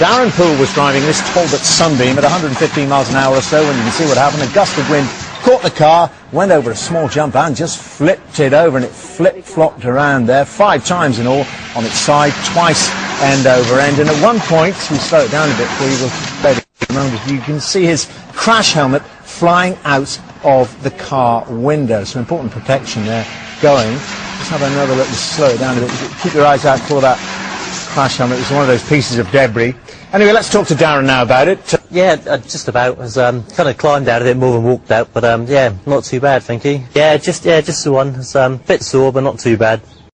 Darren Poole was driving this Talbot Sunbeam at 115 miles an hour or so, and you can see what happened. A gust of wind caught the car, went over a small jump and just flipped it over, and it flip-flopped around there 5 times in all on its side, twice end over end. And at one point, we slow it down a bit for you, we'll play it in a moment, you can see his crash helmet flying out of the car window. Some important protection there going. Let's have another look, just slow it down a bit. Keep your eyes out for that crash helmet. It was one of those pieces of debris. Anyway, let's talk to Darren now about it. Yeah, just about. I was kind of climbed out of it more than walked out, but yeah, not too bad, thank you. Yeah, just the one. It's a bit sore, but not too bad.